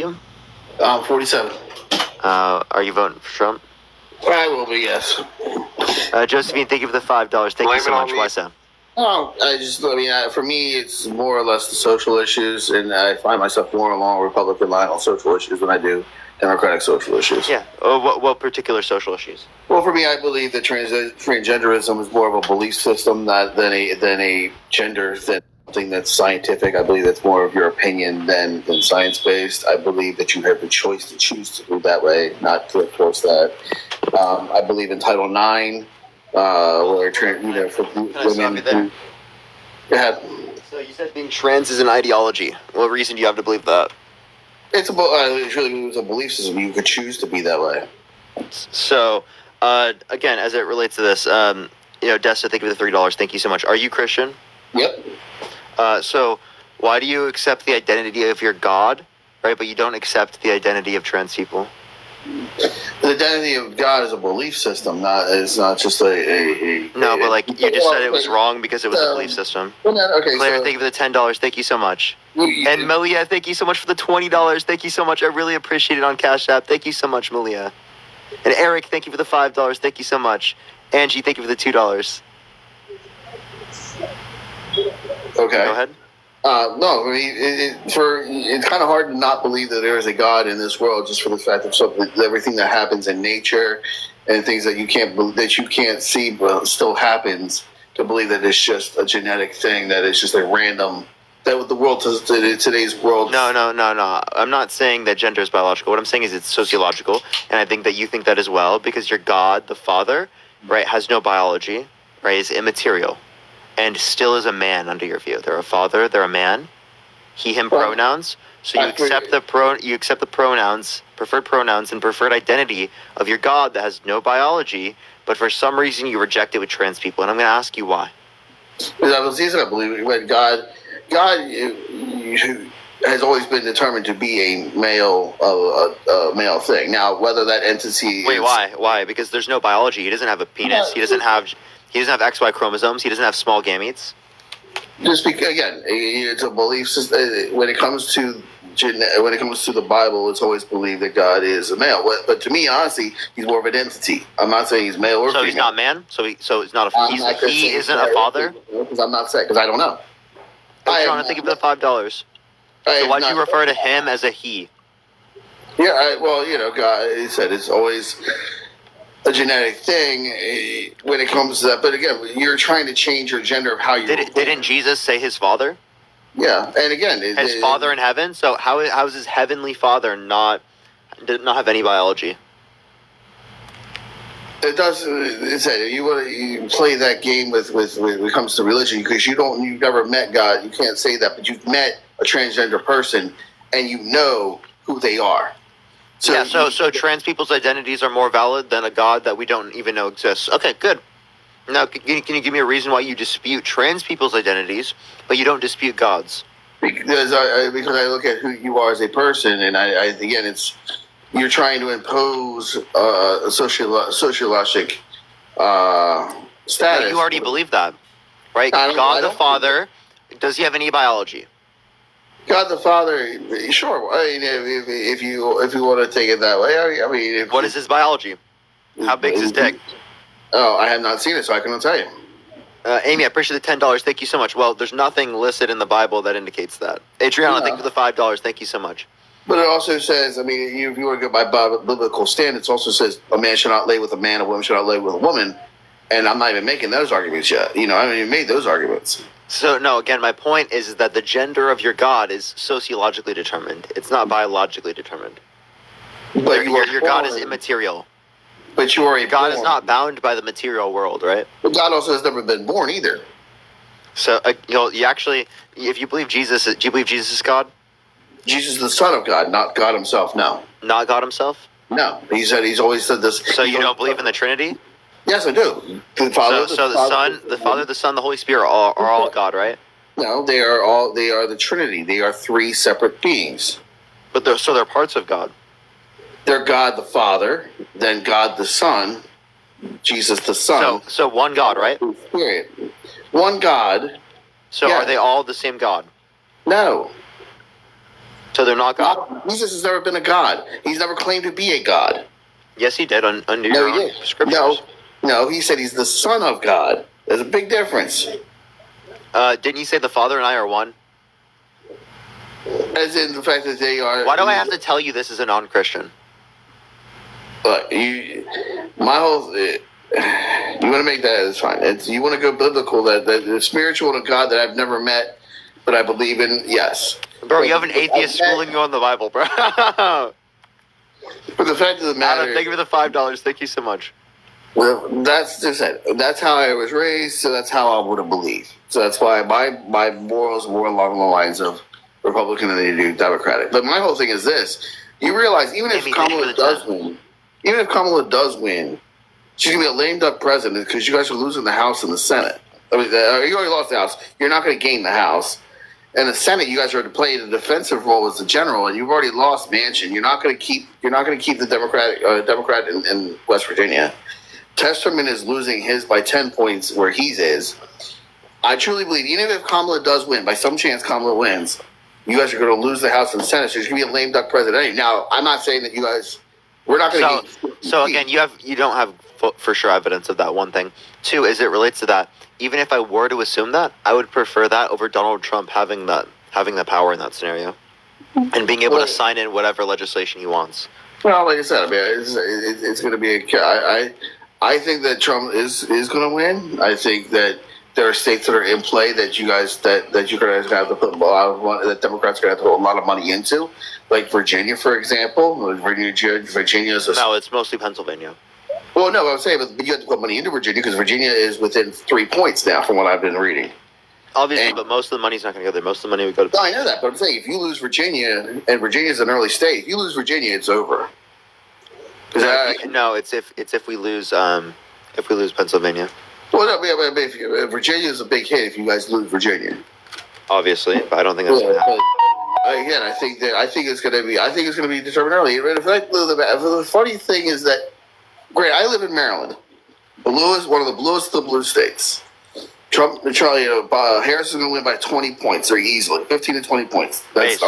are you? 47. Are you voting for Trump? I will be, yes. Josephine, thank you for the $5. Thank you so much. Why so? Oh, for me, it's more or less the social issues, and I find myself more along Republican line on social issues than I do Democratic social issues. Yeah. What particular social issues? Well, for me, I believe that transgenderism is more of a belief system than a gender thing. Something that's scientific. I believe that's more of your opinion than science-based. I believe that you have the choice to choose to do that way, not to force that. I believe in Title IX, where for women. Go ahead. So you said being trans is an ideology. What reason do you have to believe that? It's a belief system. You could choose to be that way. So, again, as it relates to this, Desta, thank you for the $3. Thank you so much. Are you Christian? Yep. So why do you accept the identity of your God, right, but you don't accept the identity of trans people? The identity of God is a belief system, it's not just a No, but like you just said it was wrong because it was a belief system. Okay, Claire, thank you for the $10. Thank you so much. And Malia, thank you so much for the $20. Thank you so much. I really appreciate it on Cash App. Thank you so much, Malia. And Eric, thank you for the $5. Thank you so much. Angie, thank you for the $2. Okay. Go ahead. No, I mean, it's kind of hard to not believe that there is a God in this world, just for the fact of everything that happens in nature and things that you can't see but still happens. To believe that it's just a genetic thing, that it's just a random. That with the world today's world. No. I'm not saying that gender is biological. What I'm saying is it's sociological, and I think that you think that as well because your God, the Father, right, has no biology, right, is immaterial. And still is a man under your view. They're a father. They're a man. He, him pronouns. So you accept the pronouns, preferred pronouns, and preferred identity of your God that has no biology. But for some reason you reject it with trans people, and I'm going to ask you why. Because I was easy to believe when God has always been determined to be a male thing. Now, whether that entity. Wait, why? Why? Because there's no biology. He doesn't have a penis. He doesn't have XY chromosomes. He doesn't have small gametes. Just because, again, it's a belief system. When it comes to the Bible, it's always believed that God is a male. But to me, honestly, he's more of an entity. I'm not saying he's male or female. So he's not man. So he's not a. He isn't a father. Because I'm not saying, because I don't know. I'm trying to think of the $5. So why'd you refer to him as a he? Yeah, God, he said it's always a genetic thing when it comes to that. But again, you're trying to change your gender of how you. Didn't Jesus say his father? Yeah, and again, his father in heaven. So how is his heavenly father did not have any biology? It does. It said you play that game with when it comes to religion because you've never met God. You can't say that, but you've met a transgender person and you know who they are. So trans people's identities are more valid than a God that we don't even know exists. Okay, good. Now, can you give me a reason why you dispute trans people's identities, but you don't dispute God's? Because I look at who you are as a person, and again, you're trying to impose a sociologic status. You already believe that, right? God the Father, does he have any biology? God the Father, sure. I mean, if you want to take it that way, I mean, what is his biology? How big is his dick? Oh, I have not seen it, so I cannot tell you. Amy, I appreciate the $10. Thank you so much. Well, there's nothing listed in the Bible that indicates that. Adriana, thank you for the $5. Thank you so much. But it also says, I mean, if you want to go by biblical standards, it also says a man should not lay with a man, a woman should not lay with a woman. And I'm not even making those arguments yet. I haven't even made those arguments. So, no, again, my point is that the gender of your God is sociologically determined. It's not biologically determined. But your God is immaterial. But you are God is not bound by the material world, right? But God also has never been born either. So, you actually, if you believe Jesus, do you believe Jesus is God? Jesus is the Son of God, not God himself, no. Not God himself? No. He's always said this. So you don't believe in the Trinity? Yes, I do. The Father, the Father, the Son, the Holy Spirit are all God, right? No, they are the Trinity. They are three separate beings. But they're parts of God. They're God the Father, then God the Son, Jesus the Son. So one God, right? Spirit. One God. So yeah. Are they all the same God? No. So they're not God. Jesus has never been a god. He's never claimed to be a god. Yes, he did under No, your he own did. scriptures. No, he said he's the son of God. There's a big difference. Didn't you say the Father and I are one? As in the fact that they are. Why do I have to tell you this as a non-Christian? But my whole. You want to make that, it's fine. You want to go biblical, that the spiritual and God that I've never met, but I believe in, yes. Bro, you have an atheist schooling you on the Bible, bro. But the fact of the matter, Adam, thank you for the $5. Thank you so much. well, that's just it. That's how I was raised, so that's how I would have believed. So that's why my morals were along the lines of Republican than they do Democratic. But my whole thing is this: you realize even if Amy, thank you for Kamala the does time. win, she's gonna be a lame duck president because you guys are losing the House and the Senate. I mean, you already lost the House. You're not going to gain the House. And the Senate, you guys are to play the defensive role as the general, and you've already lost Manchin. You're not going to keep the Democrat in West Virginia. Testerman is losing his by 10 points where he's is. I truly believe even if Kamala does win, by some chance Kamala wins, you guys are going to lose the House and the Senate. So there's going to be a lame duck president. Now, I'm not saying that you guys. We're not going to. So again, you don't have for sure evidence of that, one thing. Two, as it relates to that, even if I were to assume that, I would prefer that over Donald Trump having the power in that scenario and being able to sign in whatever legislation he wants. Well, like I said, I mean, it's going to be I think that Trump is going to win. I think that there are states that are in play that you guys that you're going to have to put a lot of money, that Democrats are going to have to put a lot of money into, like Virginia, for example. Virginia is no, it's mostly Pennsylvania. Well, no, I'm saying, but you have to put money into Virginia because Virginia is within 3 points now, from what I've been reading. Obviously, but most of the money's not going to go there. Most of the money would go to. No, I know that, but I'm saying if you lose Virginia, and Virginia's an early state, if you lose Virginia, it's over. No, it's if we lose Pennsylvania. Well, no, but if Virginia is a big hit if you guys lose Virginia. Obviously, but I don't think that's going to happen. Again, I think it's going to be determined early. The funny thing is that, great, I live in Maryland, one of the bluest of the blue states. Harris is going to win by 20 points, very easily, 15 to 20 points. That's,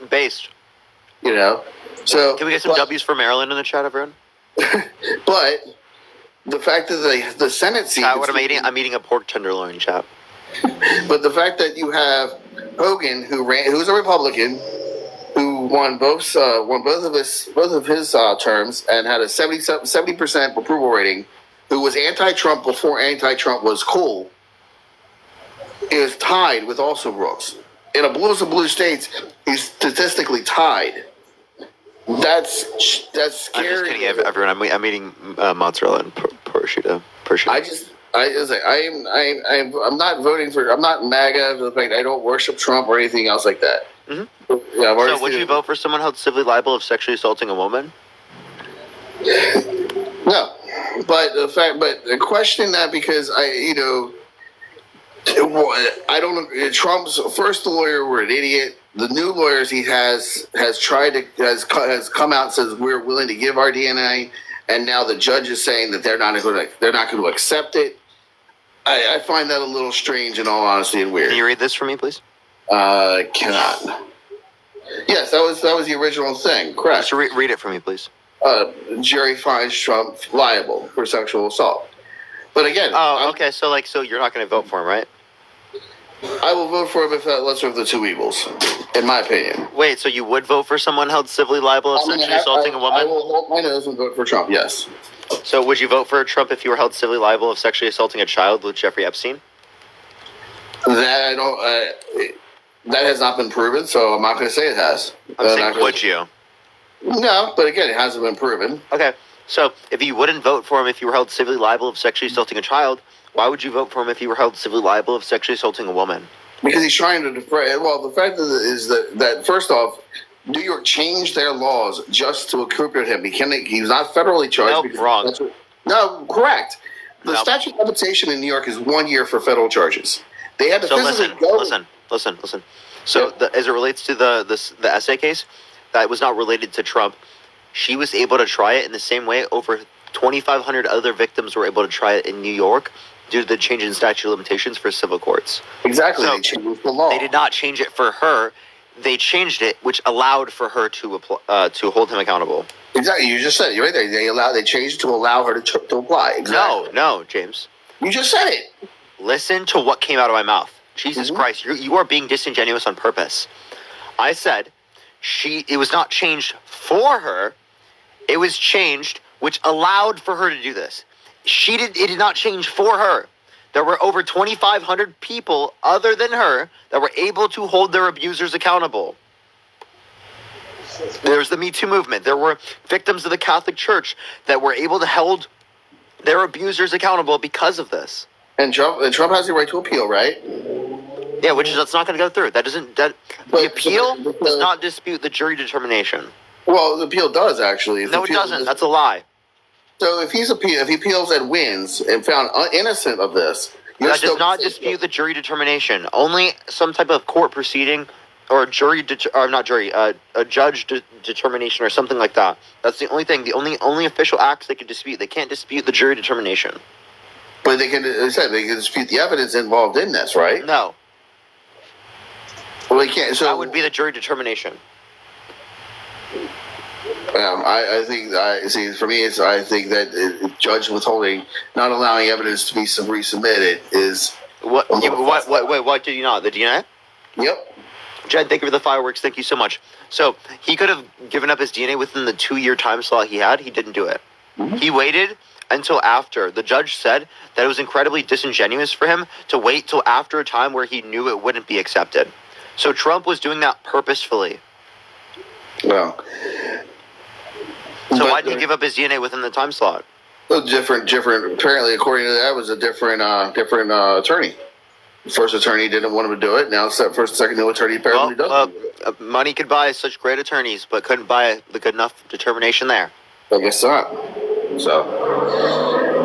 Based. So can we get some W's for Maryland in the chat, everyone? But the fact that the Senate seat. Chat, what I'm eating a pork tenderloin, chat. But the fact that you have Hogan, who's a Republican, who won both of his terms and had a 70% approval rating, who was anti-Trump before anti-Trump was cool, is tied with also Brooks. In a bluest of blue states, he's statistically tied. That's scary. I'm just kidding, everyone. I'm eating mozzarella and prosciutto. I'm not voting for. I'm not MAGA. I don't worship Trump or anything else like that. Mm-hmm. Yeah, so would you vote for someone held civilly liable of sexually assaulting a woman? No, but the question that because I don't. Trump's first lawyer were an idiot. The new lawyers he has come out and says we're willing to give our DNA, and now the judge is saying that they're not going to accept it. I find that a little strange, in all honesty, and weird. Can you read this for me, please? Cannot. Yes, that was the original thing. Correct. Just read it for me, please. Jury finds Trump liable for sexual assault. But again, okay. So you're not going to vote for him, right? I will vote for him if that lesser of the two evils, in my opinion. Wait, so you would vote for someone held civilly liable of sexually assaulting a woman? I will hold my nose and vote for Trump, yes. So would you vote for Trump if you were held civilly liable of sexually assaulting a child with Jeffrey Epstein? That I don't. That has not been proven, so I'm not going to say it has. I'm saying, would you? No, but again, it hasn't been proven. Okay, so if you wouldn't vote for him if you were held civilly liable of sexually assaulting a child, why would you vote for him if you were held civilly liable of sexually assaulting a woman? Because he's trying to defray. Well, the fact is that first off, New York changed their laws just to incriminate him. He's not federally charged. Nope, wrong. No, correct. The statute of limitation in New York is 1 year for federal charges. They had to physically go. Listen. So as it relates to the essay case, that was not related to Trump. She was able to try it in the same way over 2,500 other victims were able to try it in New York. due to the change in statute of limitations for civil courts. Exactly. So, they changed the law. They did not change it for her. They changed it, which allowed for her to hold him accountable. Exactly. You just said it. You're right there. They changed it to allow her to apply. Exactly. No, James. You just said it. Listen to what came out of my mouth. Jesus Christ, you are being disingenuous on purpose. I said it was not changed for her. It was changed, which allowed for her to do this. It did not change for her. There were over 2,500 people other than her that were able to hold their abusers accountable. There's the Me Too movement. There were victims of the Catholic Church that were able to hold their abusers accountable because of this. And Trump has the right to appeal, right? Yeah, that's not going to go through. The appeal does not dispute the jury determination. Well, the appeal does actually. No, it doesn't. That's a lie. So if he appeals and wins and found innocent of this, that does not dispute the jury determination. Only some type of court proceeding or a judge determination or something like that. That's the only thing. The only official acts they can dispute. They can't dispute the jury determination. But they can dispute the evidence involved in this, right? No. Well, they can't. So that would be the jury determination. I think for me, I think that judge withholding, not allowing evidence to be resubmitted is what did you not? The DNA? Yep. Jed, thank you for the fireworks. Thank you so much. So he could have given up his DNA within the 2-year time slot he had. He didn't do it. Mm-hmm. He waited until after. The judge said that it was incredibly disingenuous for him to wait till after a time where he knew it wouldn't be accepted. So Trump was doing that purposefully. Well. So why did he give up his DNA within the time slot? Different. Apparently, according to that, was a different attorney. First attorney didn't want him to do it. Now, second attorney apparently does. Money could buy such great attorneys, but couldn't buy the good enough determination there. I guess not. So,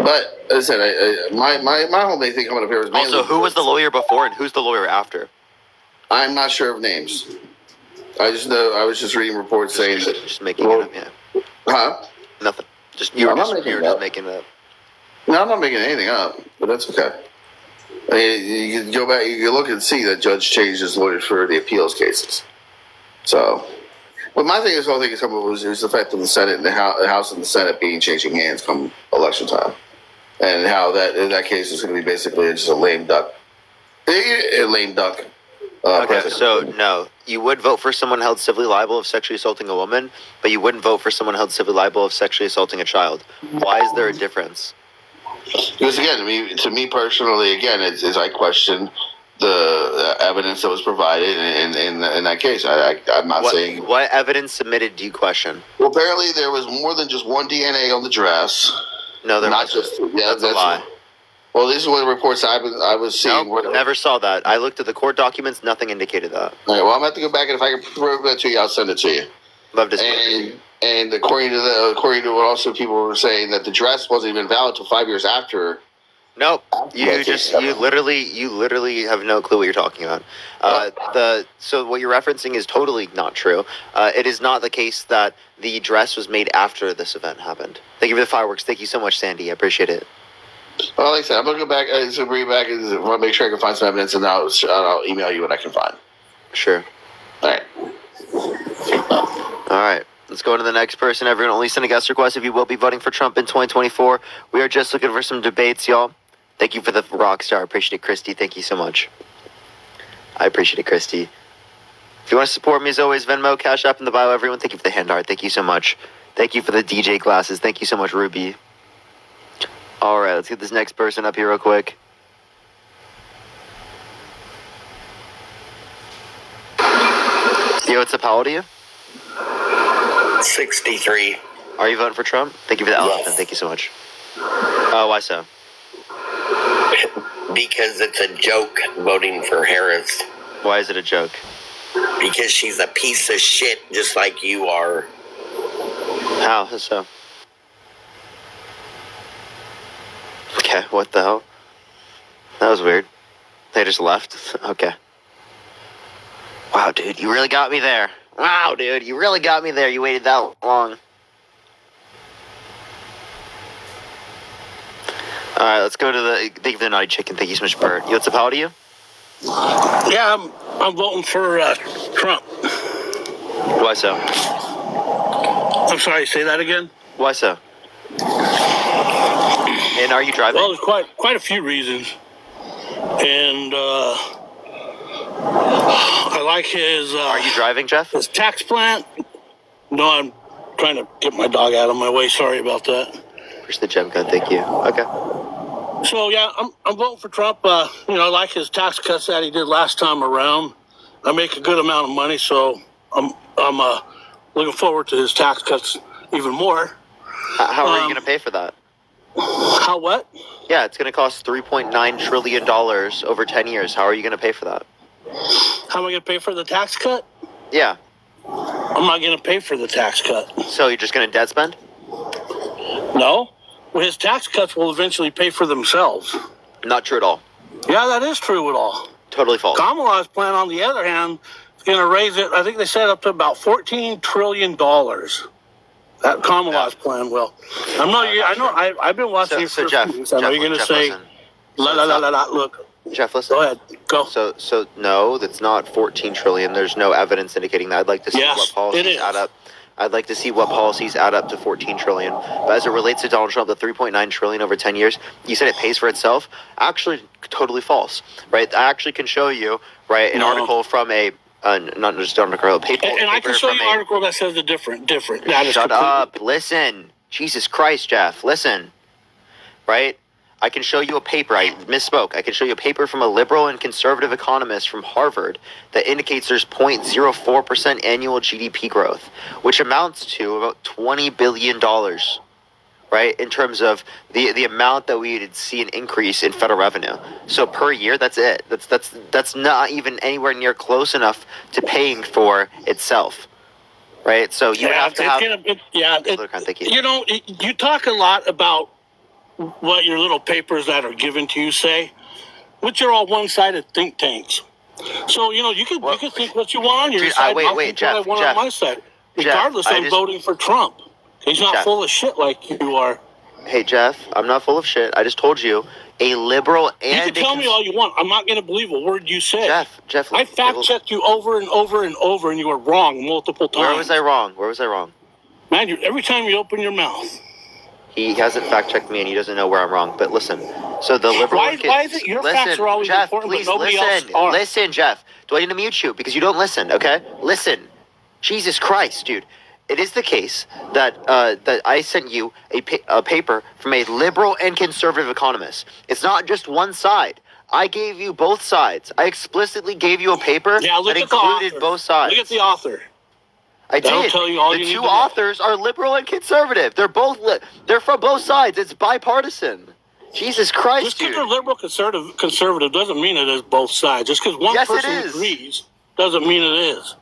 but as I said, my whole main thing coming up here was also who was the lawyer before and who's the lawyer after. I'm not sure of names. I just know I was just reading reports saying that. Just making it up, yeah. Huh? Nothing. You're just making it up. No, I'm not making anything up, but that's okay. I mean, you can go back, you can look and see that judge changed his lawyers for the appeals cases. So, but my thing is, the whole thing is was the fact of the Senate and the House and the Senate changing hands come election time, and how that in that case is going to be basically just a lame duck. Okay, so no, you would vote for someone held civilly liable of sexually assaulting a woman, but you wouldn't vote for someone held civilly liable of sexually assaulting a child. Why is there a difference? Because again, to me personally, again, is I question the evidence that was provided in that case. I'm not saying what evidence submitted do you question. Well, apparently there was more than just one DNA on the dress. No, there not wasn't. That's a lie. Well, these are the reports I was seeing. Nope, never saw that. I looked at the court documents. Nothing indicated that. All right. Well, I'm going to have to go back, and if I can prove that to you, I'll send it to you. Love to see. And according to what also people were saying, that the dress wasn't even valid until 5 years after. Nope. You literally have no clue what you're talking about. So what you're referencing is totally not true. It is not the case that the dress was made after this event happened. Thank you for the fireworks. Thank you so much, Sandy. I appreciate it. Well, like I said, I'm gonna go back. I'm gonna bring it back and want to make sure I can find some evidence, and I'll email you what I can find. Sure. All right. All right. Let's go to the next person. Everyone, only send a guest request if you will be voting for Trump in 2024. We are just looking for some debates, y'all. Thank you for the rock star. Appreciate it, Christy. Thank you so much. I appreciate it, Christy. If you want to support me, as always, Venmo, Cash App in the bio. Everyone, thank you for the hand art. Thank you so much. Thank you for the DJ glasses. Thank you so much, Ruby. All right, let's get this next person up here real quick. Yo, what's up? How old are you? 63. Are you voting for Trump? Thank you for the elephant. Thank you so much. Why so? Because it's a joke voting for Harris. Why is it a joke? Because she's a piece of shit just like you are. How so? Okay, what the hell? That was weird. They just left? Okay. Wow, dude, you really got me there. Wow, dude, you really got me there. You waited that long. All right, let's go to the. Thank you for the naughty chicken. Thank you so much, Bert. What's up? How old are you? Yeah, I'm voting for Trump. Why so? I'm sorry, say that again? Why so? And are you driving? Well, there's quite a few reasons. And I like his... Are you driving, Jeff? his tax plan. No, I'm trying to get my dog out of my way. Sorry about that. Push the gem gun. Thank you. Okay. So, yeah, I'm voting for Trump. I like his tax cuts that he did last time around. I make a good amount of money, so I'm looking forward to his tax cuts even more. How are you going to pay for that? How what? Yeah, it's going to cost $3.9 trillion over 10 years. How are you going to pay for that? How am I going to pay for the tax cut? Yeah. I'm not going to pay for the tax cut. So you're just going to dead spend? No. Well, his tax cuts will eventually pay for themselves. Not true at all. Yeah, that is true at all. Totally false. Kamala's plan, on the other hand, is going to raise it, I think they said, up to about $14 trillion. That Kamala's plan will. I've been watching you for a Jeff, few weeks. I know you're going to say, listen. look. Jeff, listen. Go ahead. Go. So no, that's not 14 trillion. There's no evidence indicating that. I'd like to see Yes, what policies it is. add up. I'd like to see what policies add up to 14 trillion. But as it relates to Donald Trump, the 3.9 trillion over 10 years, you said it pays for itself. Actually, totally false, right? I actually can show you, right, an article from a, not just an article, a paper. And I can show you an article that says the different. That is Shut completely- up. Listen. Jesus Christ, Jeff. Listen. Right? I can show you a paper. I misspoke. I can show you a paper from a liberal and conservative economist from Harvard that indicates there's 0.04% annual GDP growth, which amounts to about $20 billion, right? In terms of the amount that we'd see an increase in federal revenue. So per year, that's it. That's not even anywhere near close enough to paying for itself. Right? So you have to have... Thank you. You talk a lot about what your little papers that are given to you say, which are all one-sided think tanks. So, you can think what you want on your side. Wait, I'll think Jeff, what I want Jeff, on my side. Regardless, I'm voting for Trump. He's not full of shit like you are. Hey, Jeff, I'm not full of shit. I just told you a liberal and... You can tell me all you want. I'm not going to believe a word you say. Jeff... I fact-checked you over and over and over, and you were wrong multiple times. Where was I wrong? Man, every time you open your mouth... He hasn't fact-checked me, and he doesn't know where I'm wrong. But listen, so the liberal... Why is it your facts are always Jeff, important, please but nobody else listen. are? Listen, Jeff. Do I need to mute you? Because you don't listen, okay? Listen. Jesus Christ, dude. It is the case that that I sent you a paper from a liberal and conservative economist. It's not just one side. I gave you both sides. I explicitly gave you a paper that included both sides. Look at the author. I did. Tell you all the you need two to know. authors are liberal and conservative. They're both they're from both sides. It's bipartisan. Jesus Christ, Just because dude. they're liberal conservative doesn't mean it is both sides. Just because one person agrees doesn't mean it is.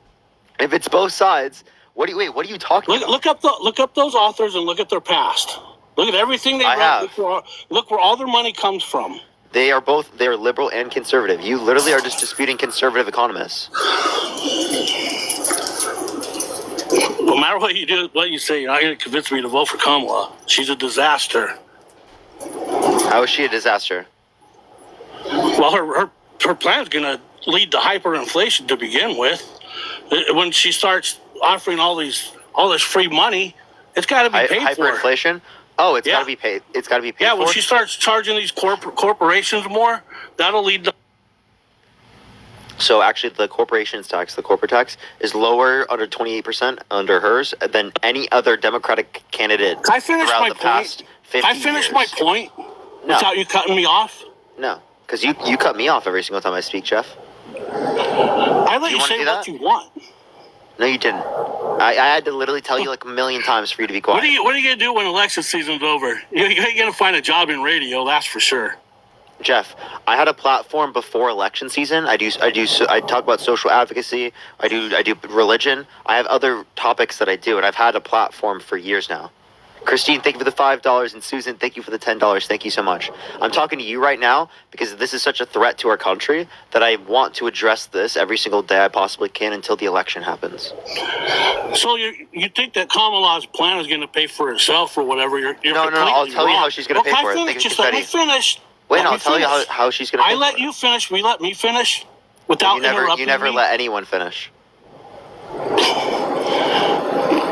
If it's both sides, what are you talking about? Look up those authors and look at their past. Look at everything they wrote. Look where all their money comes from. They're liberal and conservative. You literally are just disputing conservative economists. No matter what you do, what you say, you're not going to convince me to vote for Kamala. She's a disaster. How is she a disaster? Well, her plan's going to lead to hyperinflation to begin with. When she starts offering all this free money, it's got to be paid for. Hyperinflation? Oh, it's got to be paid. It's got to be paid for. Yeah, when she starts charging these corporations more, that'll lead to... So actually, the corporations tax, the corporate tax, is lower under 28% under hers than any other Democratic candidate Can I finish throughout my the point? past 50 Can I finish years. my point without you cutting me off? No, because you cut me off every single time I speak, Jeff. I let you say what you want. No, you didn't. I had to literally tell you like a million times for you to be quiet. What are you going to do when election season's over? You're going to find a job in radio, that's for sure. Jeff, I had a platform before election season. I talk about social advocacy. I do religion. I have other topics that I do, and I've had a platform for years now. Christine, thank you for the $5, and Susan, thank you for the $10. Thank you so much. I'm talking to you right now because this is such a threat to our country that I want to address this every single day I possibly can until the election happens. So you think that Kamala's plan is going to pay for itself or whatever? You're No, I'll tell you how she's going to pay for it. Let me finish. Wait, I'll tell you how she's going to pay for it. I let you finish. Will you let me finish without interrupting me? You never let anyone finish.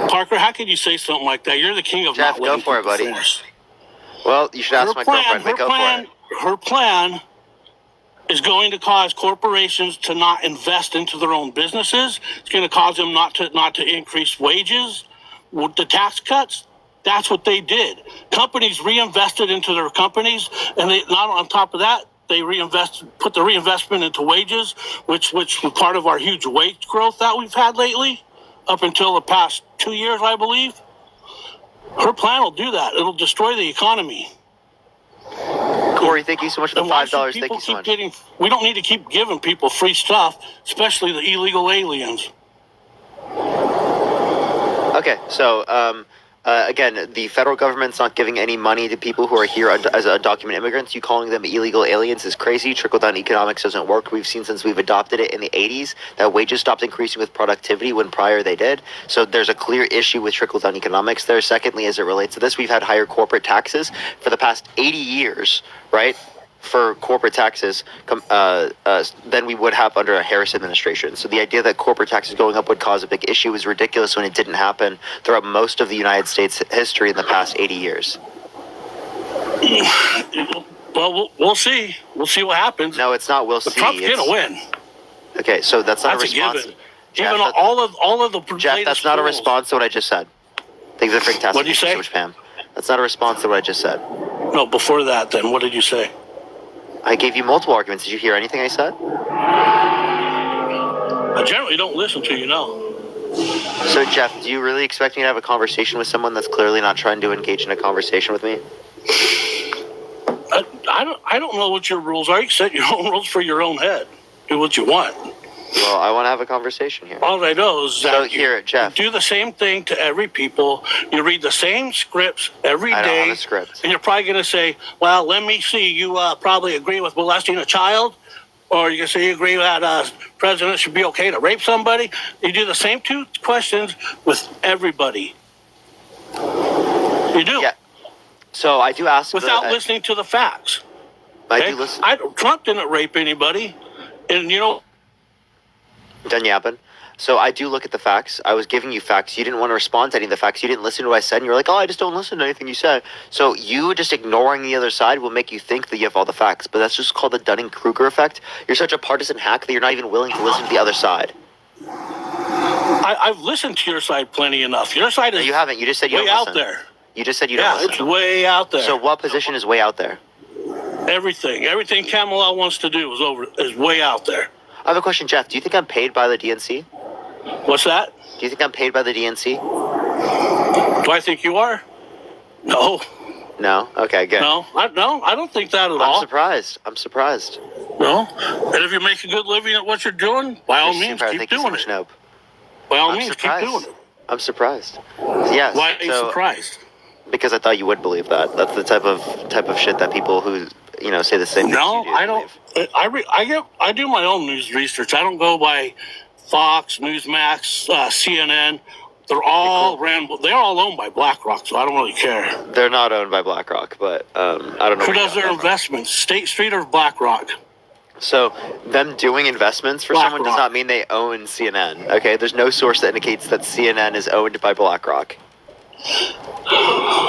Parker, how can you say something like that? You're the king of Jeff, not letting go for it, buddy. finish. Well, you should ask my girlfriend, but go for it. Her plan is going to cause corporations to not invest into their own businesses. It's going to cause them not to increase wages. With the tax cuts, that's what they did. Companies reinvested into their companies, and they not on top of that, they put the reinvestment into wages, which was part of our huge wage growth that we've had lately, up until the past 2 years, I believe. Her plan will do that. It'll destroy the economy. Corey, thank you so much for the $5. Thank you so much. We don't need to keep giving people free stuff, especially the illegal aliens. Okay, so again, the federal government's not giving any money to people who are here as undocumented immigrants. You calling them illegal aliens is crazy. Trickle-down economics doesn't work. We've seen since we've adopted it in the 80s that wages stopped increasing with productivity when prior they did. So there's a clear issue with trickle-down economics there. Secondly, as it relates to this, we've had higher corporate taxes for the past 80 years, right? For corporate taxes than we would have under a Harris administration. So the idea that corporate taxes going up would cause a big issue is ridiculous when it didn't happen throughout most of the United States history in the past 80 years. Well, we'll see. We'll see what happens. No, it's not. We'll see. Trump's going to win. Okay, so that's not a response. Given. Jeff, even all of the Jeff, that's not a response to what I just said. Things are fantastic. What did you say? So much, Pam. That's not a response to what I just said. No, before that, then what did you say? I gave you multiple arguments. Did you hear anything I said? I generally don't listen to you, no. So, Jeff, do you really expect me to have a conversation with someone that's clearly not trying to engage in a conversation with me? I don't know what your rules are. You set your own rules for your own head. Do what you want. Well, I want to have a conversation here. All I know is that Jeff, you do the same thing to every people. You read the same scripts every day. I don't have a script. And you're probably going to say, well, let me see. You probably agree with molesting a child. Or you can say you agree that president should be okay to rape somebody. You do the same two questions with everybody. You do. Yeah. So I do ask... Without listening to the facts. I do listen. Trump didn't rape anybody. And, you know... Done yapping. So I do look at the facts. I was giving you facts. You didn't want to respond to any of the facts. You didn't listen to what I said. And you're like, oh, I just don't listen to anything you say. So you just ignoring the other side will make you think that you have all the facts. But that's just called the Dunning-Kruger effect. You're such a partisan hack that you're not even willing to listen to the other side. I've listened to your side plenty enough. Your side is... No, you haven't. You just said you way don't out listen. there. You just said you don't listen. Yeah, it's way out there. So what position is way out there? Everything Kamala wants to do is way out there. I have a question, Jeff. Do you think I'm paid by the DNC? What's that? Do you think I'm paid by the DNC? Do I think you are? No. No? Okay, good. No, I don't think that at all. I'm surprised. No. And if you make a good living at what you're doing, by all means, keep doing it. Nope. By all means, keep doing it. I'm surprised. Yes. Why are you surprised? Because I thought you would believe that. That's the type of shit that people who say the same things you do. I don't. I do my own news research. I don't go by Fox, Newsmax, CNN. They're all owned by BlackRock, so I don't really care. They're not owned by BlackRock, but I don't know. Who does their investments? State Street or BlackRock? So them doing investments for someone does not mean they own CNN. Okay, there's no source that indicates that CNN is owned by BlackRock.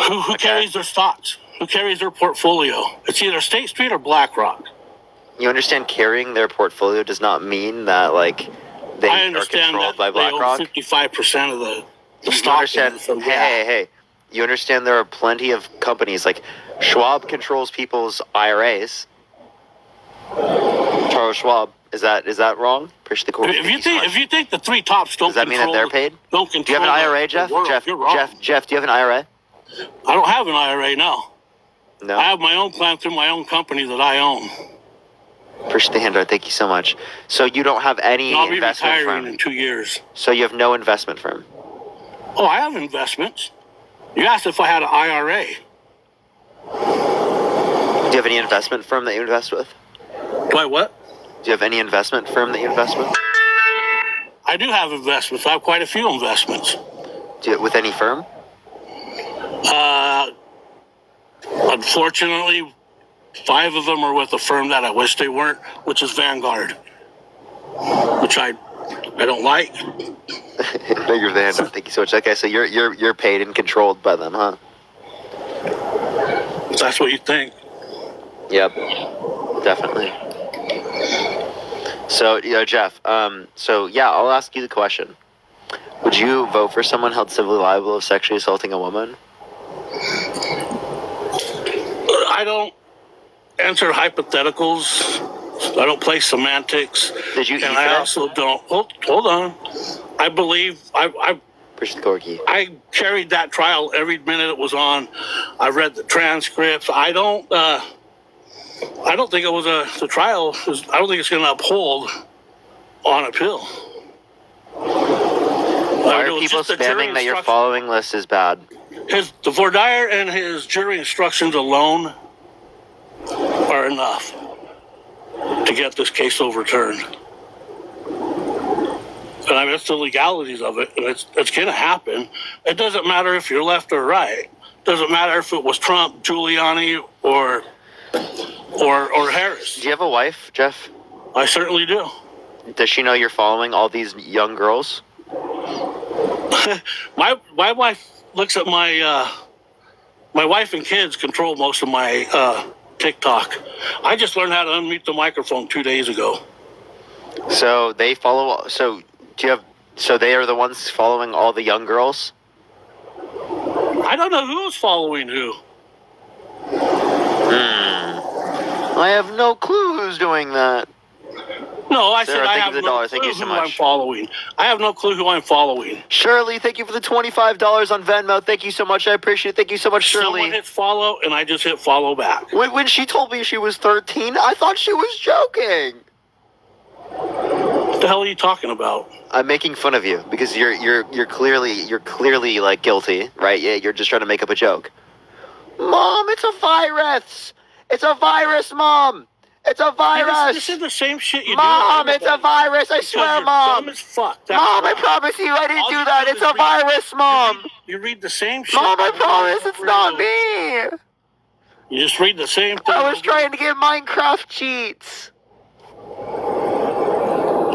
Who carries their stocks? Who carries their portfolio? It's either State Street or BlackRock. You understand carrying their portfolio does not mean that they are controlled by BlackRock. 55% of the you stock. Understand? Hey. You understand there are plenty of companies like Schwab controls people's IRAs. Charles Schwab. Is that wrong? Appreciate the court. If you think the three tops don't, does that mean that they're paid? Don't control. Do you have an IRA, Jeff? Jeff, do you have an IRA? I don't have an IRA now. No. I have my own plan through my own company that I own. Appreciate the handout. Thank you so much. So you don't have any investment retiring in 2 years. So you have no investment firm? Oh, I have investments. You asked if I had an IRA. Do you have any investment firm that you invest with? Why, what? Do you have any investment firm that you invest with? I do have investments. I have quite a few investments. With any firm? Unfortunately, 5 of them are with a firm that I wish they weren't, which is Vanguard, which I don't like. No, you're Vanguard. Thank you so much. Okay, so you're paid and controlled by them, huh? That's what you think. Yep, definitely. So, Jeff, I'll ask you the question. Would you vote for someone held civilly liable of sexually assaulting a woman? I don't answer hypotheticals. I don't play semantics. Did you eat And I that? also don't. Hold on. I believe I Push the corky. carried that trial every minute it was on. I read the transcripts. I don't think it was the trial. I don't think it's going to uphold on appeal. Why are people spamming that your following list is bad? The Vordaer and his jury instructions alone are enough to get this case overturned. And I mean, it's the legalities of it, and it's going to happen. It doesn't matter if you're left or right. It doesn't matter if it was Trump, Giuliani, or Harris. Do you have a wife, Jeff? I certainly do. Does she know you're following all these young girls? My wife looks at my wife and kids control most of my TikTok. I just learned how to unmute the microphone 2 days ago. So they follow. So do you have? So they are the ones following all the young girls? I don't know who's following who. I have no clue who's doing that. No, I Sarah, said I thank you have for the no dollar. clue Thank you so who I'm much. following. I have no clue who I'm following. Shirley, thank you for the $25 on Venmo. Thank you so much. I appreciate it. Thank you so much, Someone Shirley. hits follow, and I just hit follow back. When she told me she was 13, I thought she was joking. What the hell are you talking about? I'm making fun of you because you're clearly like guilty, right? Yeah, you're just trying to make up a joke. Mom, it's a virus. It's a virus, Mom. It's a virus. This is the same shit you Mom, do. it's a virus. I swear, Mom. Dumb as fuck. That's Mom, I why. promise you, I didn't All do you that. do It's is a virus, Mom. You read the same shit. Mom, I over promise and it's over not and over. me. You just read the same thing. I was trying to get Minecraft cheats.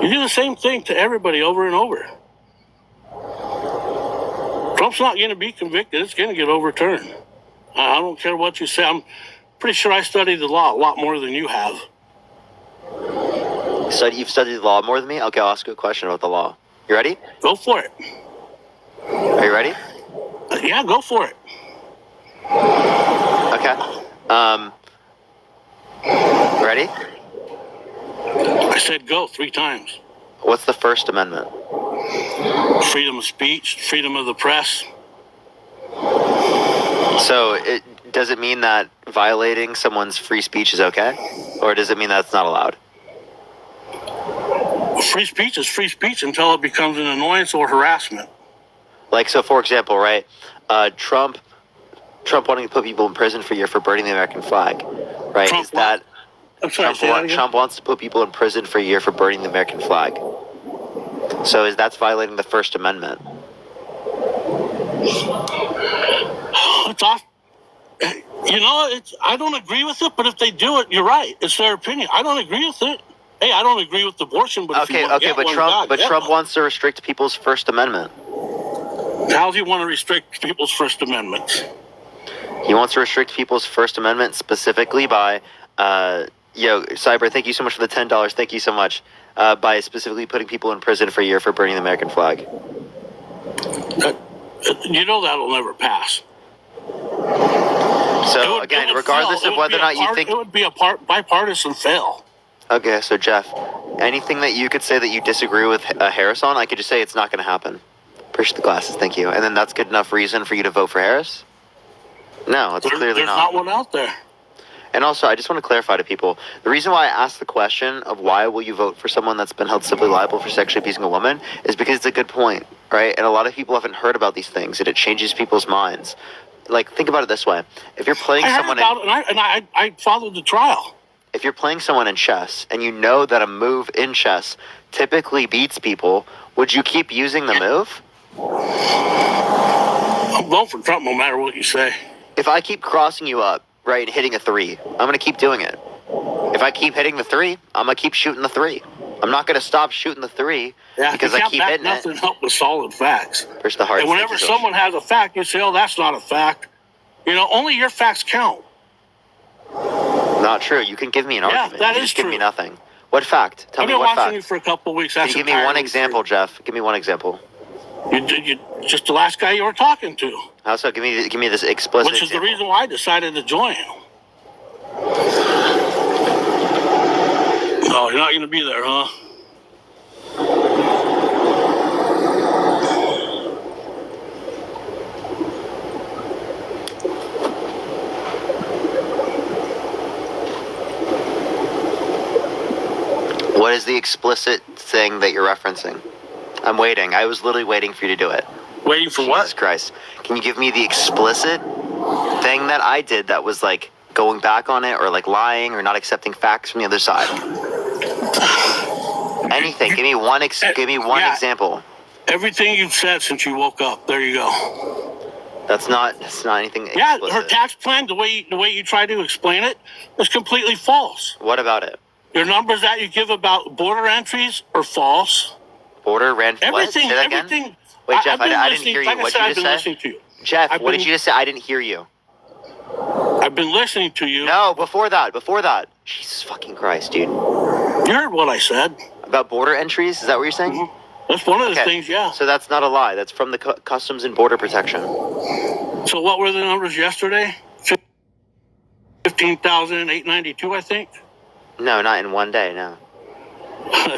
You do the same thing to everybody over and over. Trump's not going to be convicted. It's going to get overturned. I don't care what you say. I'm pretty sure I studied the law a lot more than you have. So you've studied the law more than me? Okay, I'll ask you a question about the law. You ready? Go for it. Are you ready? Yeah, go for it. Okay. Ready? I said go 3 times. What's the First Amendment? Freedom of speech, freedom of the press. So does it mean that violating someone's free speech is okay? Or does it mean that's not allowed? Free speech is free speech until it becomes an annoyance or harassment. Like, so for example, right, Trump wanting to put people in prison for a year for burning the American flag, right? Trump Is that I'm sorry, say that again? Trump wants to put people in prison for a year for burning the American flag. So that's violating the First Amendment. It's off. I don't agree with it, but if they do it, you're right. It's their opinion. I don't agree with it. Hey, I don't agree with abortion, but if you want to get but one, Trump, God, but get Trump one. wants to restrict people's First Amendment. How does he want to restrict people's First Amendment? He wants to restrict people's First Amendment specifically by, Cyber, thank you so much for the $10. Thank you so much. By specifically putting people in prison for a year for burning the American flag. That'll never pass. So again, regardless of whether or not you think, it would be a bipartisan fail. okay, so Jeff, anything that you could say that you disagree with Harris on, I could just say it's not going to happen. Appreciate the glasses, thank you. And then that's good enough reason for you to vote for Harris? No, it's clearly There's not one out there. And also, I just want to clarify to people, the reason why I asked the question of why will you vote for someone that's been held civilly liable for sexually abusing a woman is because it's a good point, right? And a lot of people haven't heard about these things, and it changes people's minds. Like, think about it this way. If you're playing I heard someone about it, and I followed the trial. if you're playing someone in chess and you know that a move in chess typically beats people, would you keep using the move? I'm voting for Trump no matter what you say. If I keep crossing you up, right, and hitting a 3, I'm going to keep doing it. If I keep hitting the 3, I'm going to keep shooting the 3. I'm not going to stop shooting the 3 because I keep hitting nothing it. up with solid facts. Push the heart. And whenever someone has a fact, you say, oh, that's not a fact. You know, only your facts count. Not true. You can give me an argument. that You is just give me true. nothing. What fact? Tell I've me been what watching you fact. for a couple of weeks. Can That's you give me one entirely example, true. Jeff? Give me one example. You just the last guy you were talking to, How so? Give me this explicit which is the example. reason why I decided to join. Oh, you're not going to be there, huh? What is the explicit thing that you're referencing? I'm waiting. I was literally waiting for you to do it. Waiting for Jesus what? Christ. Can you give me the explicit thing that I did that was like going back on it or like lying or not accepting facts from the other side? Anything. Give me one Yeah. example. Everything you've said since you woke up. There you go. That's not anything Yeah, explicit. her tax plan, the way you try to explain it, is completely false. What about it? Your numbers that you give about border entries are false. Border ran what? Everything, Say that again? everything. Wait, Jeff, I've been I didn't listening- hear you. Like I What said, did you I've just been say? listening to you. Jeff, I've what did been- you just say? I didn't hear you. I've been listening to you. No, before that. Jesus fucking Christ, dude. You heard what I said. About border entries? Is that what you're saying? Mhm. That's one of the Okay. things, yeah. So that's not a lie. That's from the Customs and Border Protection. So what were the numbers yesterday? 15,892, I think. No, not in one day, no.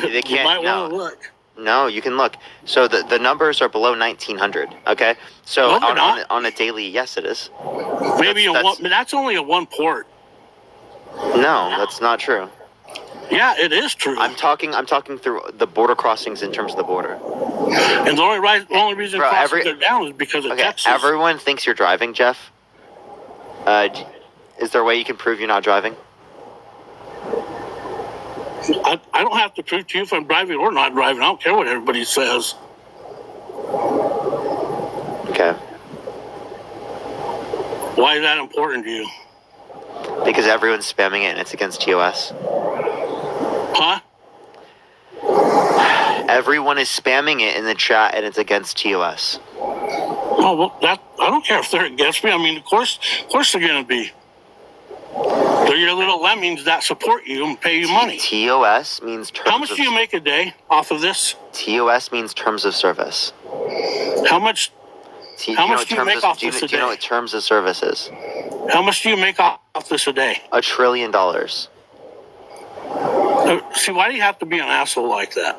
They You can't- might no. want to look. No, you can look. So the numbers are below 1,900, okay? So No, they're on not. a daily, yes, it is. Maybe That's- that's only a one port. No, that's not true. Yeah, it is true. I'm talking through the border crossings in terms of the border. And the only reason Bro, crossings are down is because of Okay, Texas. everyone thinks you're driving, Jeff. Is there a way you can prove you're not driving? I don't have to prove to you if I'm driving or not driving. I don't care what everybody says. Okay. Why is that important to you? Because everyone's spamming it and it's against TOS. Huh? Everyone is spamming it in the chat and it's against TOS. Oh, well, I don't care if they're against me. I mean, of course they're going to be. They're your little lemmings that support you and pay you money. TOS means terms How much of do you make a day off of this? TOS means terms of service. How much How much what do you terms make of- off do you, this a do you know day? what terms of service is? How much do you make off this a day? $1 trillion. See, why do you have to be an asshole like that?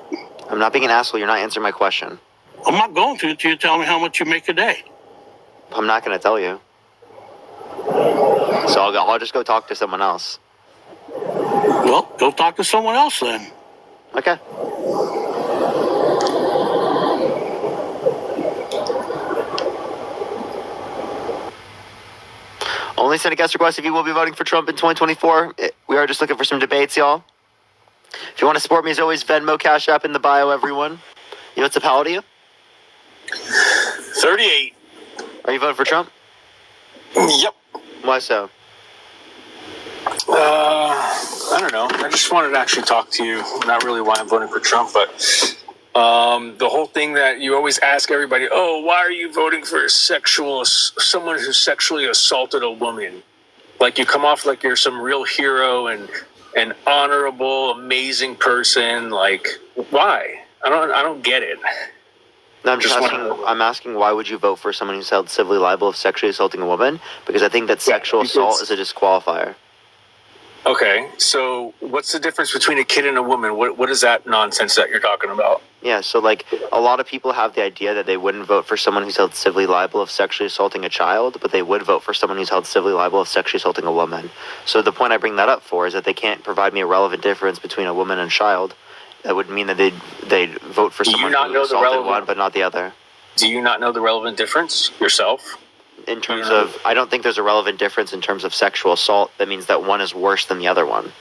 I'm not being an asshole. You're not answering my question. I'm not going to until you tell me how much you make a day. I'm not going to tell you. So I'll just go talk to someone else. Well, go talk to someone else then. Okay. Only send a guest request if you will be voting for Trump in 2024. We are just looking for some debates, y'all. If you want to support me, as always, Venmo, Cash App in the bio, everyone. You know what's up, how old are you? 38. Are you voting for Trump? Yep. Why so? I don't know. I just wanted to actually talk to you. Not really why I'm voting for Trump, but the whole thing that you always ask everybody, oh, why are you voting for someone who sexually assaulted a woman? Like you come off like you're some real hero and an honorable, amazing person. Like, why? I don't get it. No, I'm just Just asking. wanna- I'm asking why would you vote for someone who's held civilly liable of sexually assaulting a woman? Because I think that sexual because- assault is a disqualifier. Okay, so what's the difference between a kid and a woman? What is that nonsense that you're talking about? Yeah, so like a lot of people have the idea that they wouldn't vote for someone who's held civilly liable of sexually assaulting a child, but they would vote for someone who's held civilly liable of sexually assaulting a woman. So the point I bring that up for is that they can't provide me a relevant difference between a woman and child. That would mean that they'd vote for Do you someone not who know the assaulted relevant- one but not the other. Do you not know the relevant difference yourself? In terms of, I don't think there's a relevant difference in terms of sexual assault. That means that one is worse than the other one.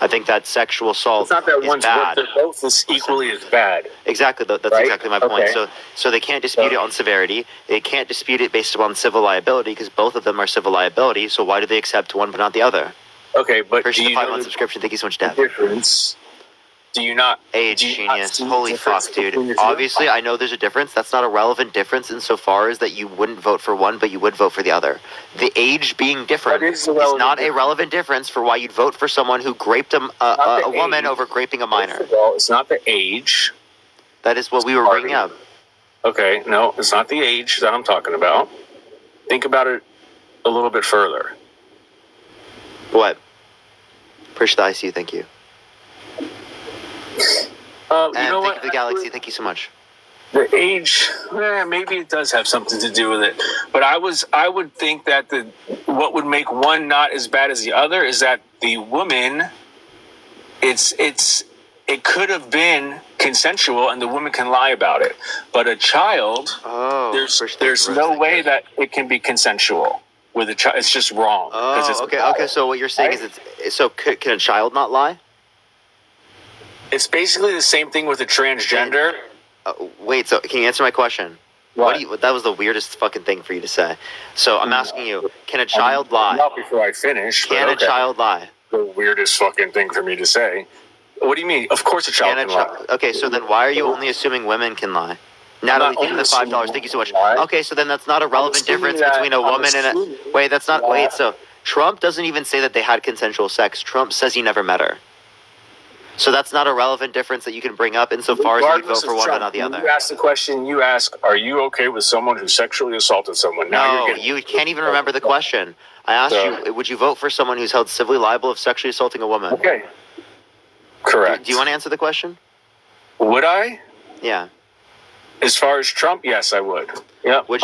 I think that sexual assault It's not that is one's bad. they're both as equally as bad. Exactly, that's Right? exactly my point. Okay. So they can't dispute it on severity. They can't dispute it based upon civil liability because both of them are civil liability. So why do they accept one but not the other? Okay, but do Appreciate the you 5 know month the subscription. Thank you so much, Deb. difference? Do you not? Age do you not genius. see the Holy difference fuck, dude. between the two? Obviously, I know there's a difference. That's not a relevant difference insofar as that you wouldn't vote for one, but you would vote for the other. The age being different What is the is relevant not a difference? relevant difference for why you'd vote for someone who raped a the woman age. over raping a minor. First of all, it's not the age. That is what we were bringing up. Okay, no, it's not the age that I'm talking about. Think about it a little bit further. What? Appreciate the ICU. Thank you. You And know thank what? you for the galaxy. Thank you so much. The age, maybe it does have something to do with it. But I would think that what would make one not as bad as the other is that the woman, it could have been consensual and the woman can lie about it. But a child, Oh, there's no way that it can be consensual with a child. It's just wrong. 'cause it's Oh, a okay, child, okay. So what you're saying right? is can a child not lie? It's basically the same thing with a transgender. Wait, so can you answer my question? What? That was the weirdest fucking thing for you to say. So I'm asking you, can a child lie? Not before I finish. Can but a child lie? The weirdest fucking thing for me to say. What do you mean? Of course a child Can a can lie. child? Okay, so then why are you only assuming women can lie? Natalie, thank you for the $5. Thank you so much. Okay, so then that's not a relevant assuming difference that- between a I'm woman and a. assuming Wait, that's not. that- Wait, so Trump doesn't even say that they had consensual sex. Trump says he never met her. So that's not a relevant difference that you can bring up insofar as you vote Regardless for of one but Trump, not the when other. you ask the question, you ask, are you okay with someone who sexually assaulted someone? Now No, you're getting, you can't even remember the question. I asked you, would you vote for someone who's held civilly liable of sexually assaulting a woman? okay. Correct. Do you want to answer the question? Would I? Yeah. As far as Trump, yes, I would. Yeah. Would you?